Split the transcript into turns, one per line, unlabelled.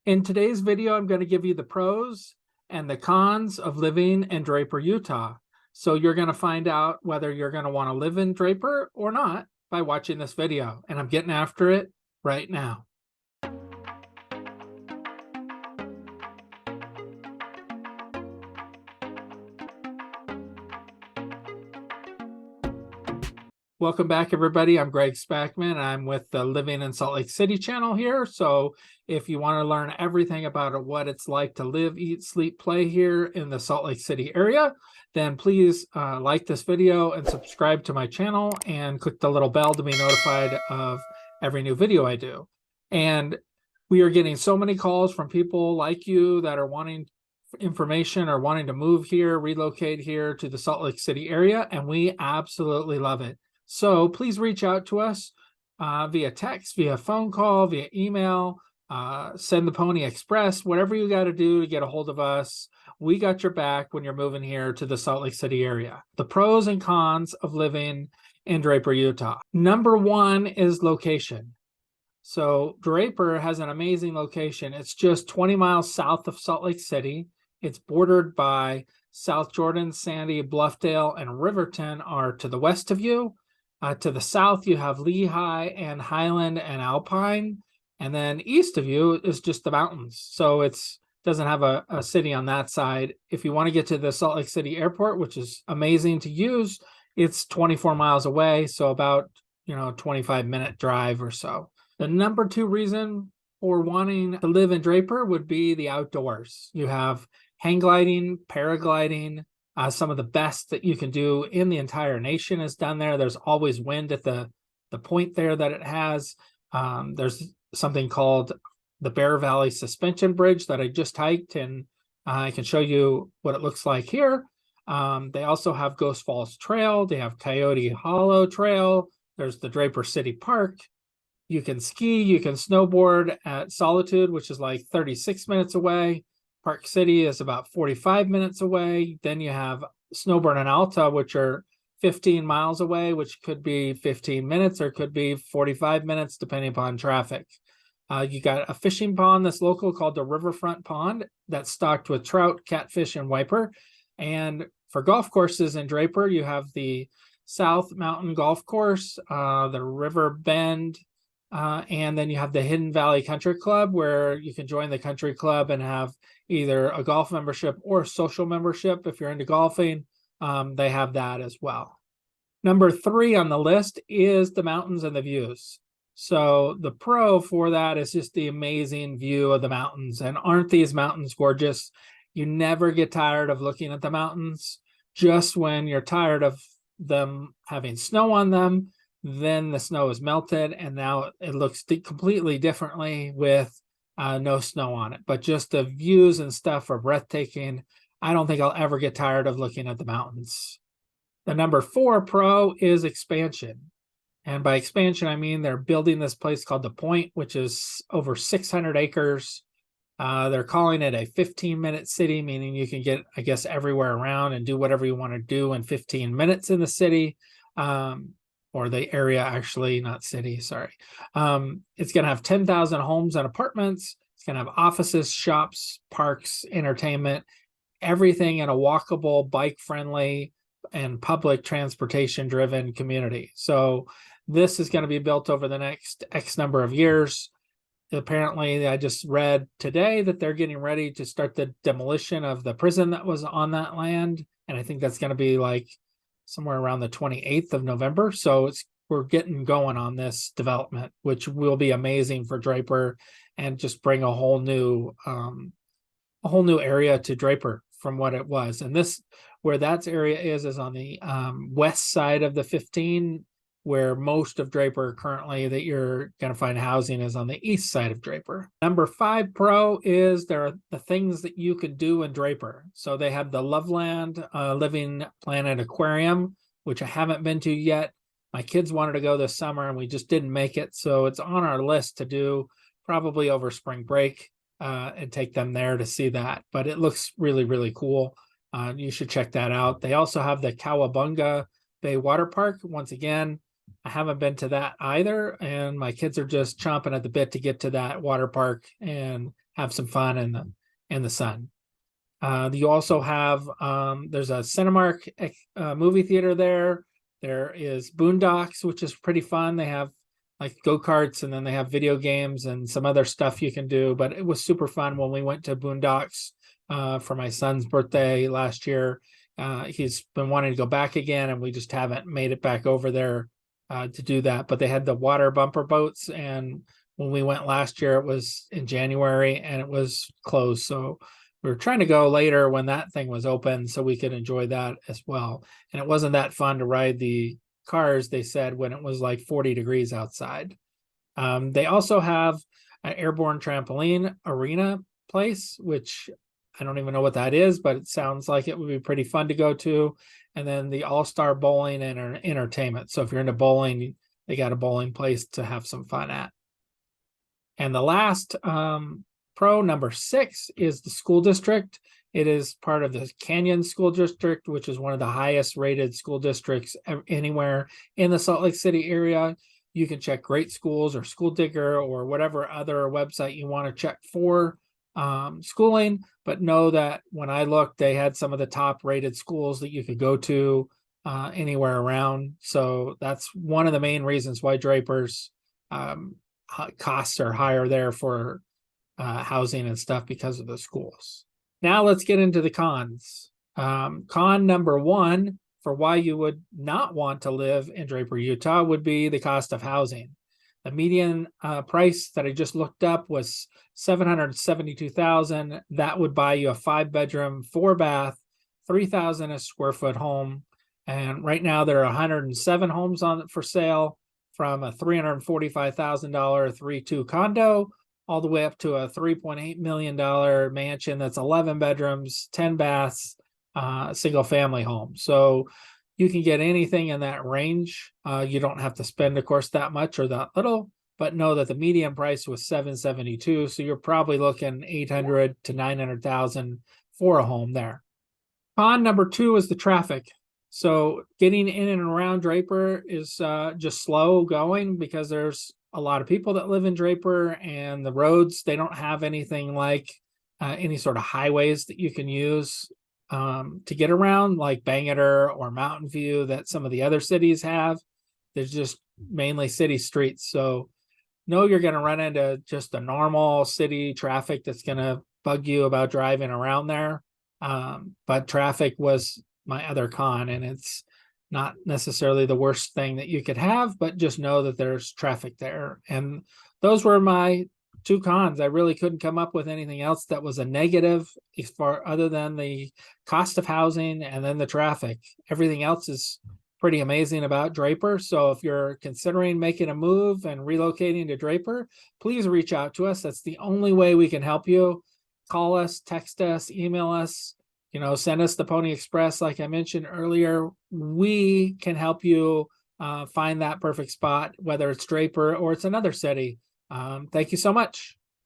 In today's video, I'm going to give you the pros and the cons of living in Draper, Utah. So you're going to find out whether you're going to want to live in Draper or not by watching this video. And I'm getting after it right now. Welcome back, everybody. I'm Greg Spackman. I'm with the Living in Salt Lake City channel here. So if you want to learn everything about what it's like to live, eat, sleep, play here in the Salt Lake City area, then please like this video and subscribe to my channel and click the little bell to be notified of every new video I do. And we are getting so many calls from people like you that are wanting information or wanting to move here, relocate here to the Salt Lake City area, and we absolutely love it. So please reach out to us via text, via phone call, via email, send the Pony Express, whatever you got to do to get a hold of us. We got your back when you're moving here to the Salt Lake City area. The pros and cons of living in Draper, Utah. Number one is location. So Draper has an amazing location. It's just 20 miles south of Salt Lake City. It's bordered by South Jordan, Sandy, Bluffdale, and Riverton are to the west of you. To the south, you have Lehigh and Highland and Alpine. And then east of you is just the mountains. So it doesn't have a city on that side. If you want to get to the Salt Lake City airport, which is amazing to use, it's 24 miles away. So about, 25-minute drive or so. The number two reason for wanting to live in Draper would be the outdoors. You have hang gliding, paragliding, some of the best that you can do in the entire nation is done there. There's always wind at the point there that it has. There's something called the Bear Valley Suspension Bridge that I just hiked, and I can show you what it looks like here. They also have Ghost Falls Trail. They have Coyote Hollow Trail. There's the Draper City Park. You can ski, you can snowboard at Solitude, which is like 36 minutes away. Park City is about 45 minutes away. Then you have Snowbird and Alta, which are 15 miles away, which could be 15 minutes or could be 45 minutes, depending upon traffic. You got a fishing pond that's local called the Riverfront Pond that's stocked with trout, catfish, and wiper. And for golf courses in Draper, you have the South Mountain Golf Course, the River Bend, and then you have the Hidden Valley Country Club, where you can join the country club and have either a golf membership or social membership. If you're into golfing, they have that as well. Number three on the list is the mountains and the views. So the pro for that is just the amazing view of the mountains. And aren't these mountains gorgeous? You never get tired of looking at the mountains. Just when you're tired of them having snow on them, then the snow is melted, and now it looks completely differently with no snow on it. But just the views and stuff are breathtaking. I don't think I'll ever get tired of looking at the mountains. The number four pro is expansion. And by expansion, I mean they're building this place called The Point, which is over 600 acres. They're calling it a 15-minute city, meaning you can get, I guess, everywhere around and do whatever you want to do in 15 minutes in the city. Or the area, actually, not city, sorry. It's going to have 10,000 homes and apartments. It's going to have offices, shops, parks, entertainment, everything in a walkable, bike-friendly, and public transportation-driven community. So this is going to be built over the next X number of years. Apparently, I just read today that they're getting ready to start the demolition of the prison that was on that land. And I think that's going to be like somewhere around the 28th of November. So we're getting going on this development, which will be amazing for Draper and just bring a whole new area to Draper from what it was. And this, where that area is on the west side of the 15, where most of Draper currently that you're going to find housing is on the east side of Draper. Number five pro is there are the things that you can do in Draper. So they have the Loveland Living Planet Aquarium, which I haven't been to yet. My kids wanted to go this summer and we just didn't make it. So it's on our list to do probably over spring break and take them there to see that. But it looks really, really cool. You should check that out. They also have the Cowabunga Bay Water Park. Once again, I haven't been to that either, and my kids are just chomping at the bit to get to that water park and have some fun in the sun. You also have there's a Cinemark movie theater there. There is Boondocks, which is pretty fun. They have like go-karts, and then they have video games and some other stuff you can do. But it was super fun when we went to Boondocks for my son's birthday last year. He's been wanting to go back again, and we just haven't made it back over there to do that. But they had the water bumper boats, and when we went last year, it was in January and it was closed. So we were trying to go later when that thing was open so we could enjoy that as well. And it wasn't that fun to ride the cars, they said, when it was like 40 degrees outside. They also have an airborne trampoline arena place, which I don't even know what that is, but it sounds like it would be pretty fun to go to. And then the All-Star Bowling and Entertainment. So if you're into bowling, they got a bowling place to have some fun at. And the last pro, number 6, is the school district. It is part of the Canyon School District, which is one of the highest rated school districts anywhere in the Salt Lake City area. You can check Great Schools or School Digger or whatever other website you want to check for schooling, but know that when I looked, they had some of the top rated schools that you could go to anywhere around. So that's one of the main reasons why Draper's costs are higher there for housing and stuff, because of the schools. Now let's get into the cons. Con number 1 for why you would not want to live in Draper, Utah would be the cost of housing. The median price that I just looked up was $772,000. That would buy you a 5-bedroom, 4-bath, 3,000 a square foot home. And right now there are 107 homes on for sale, from a $345,000 3-2 condo all the way up to a $3.8 million mansion that's 11 bedrooms, 10 baths, single family home. So you can get anything in that range. You don't have to spend, of course, that much or that little, but know that the median price was $772,000. So you're probably looking $800,000 to $900,000 for a home there. Con number 2 is the traffic. So getting in and around Draper is just slow going, because there's a lot of people that live in Draper, and the roads, they don't have anything like any sort of highways that you can use to get around, like Bangor or Mountain View that some of the other cities have. There's just mainly city streets. So know you're going to run into just a normal city traffic that's going to bug you about driving around there. But traffic was my other con, and it's not necessarily the worst thing that you could have, but just know that there's traffic there. And those were my 2 cons. I really couldn't come up with anything else that was a negative as far other than the cost of housing and then the traffic. Everything else is pretty amazing about Draper. So if you're considering making a move and relocating to Draper, please reach out to us. That's the only way we can help you. Call us, text us, email us. Send us the Pony Express, like I mentioned earlier. We can help you find that perfect spot, whether it's Draper or it's another city. Thank you so much.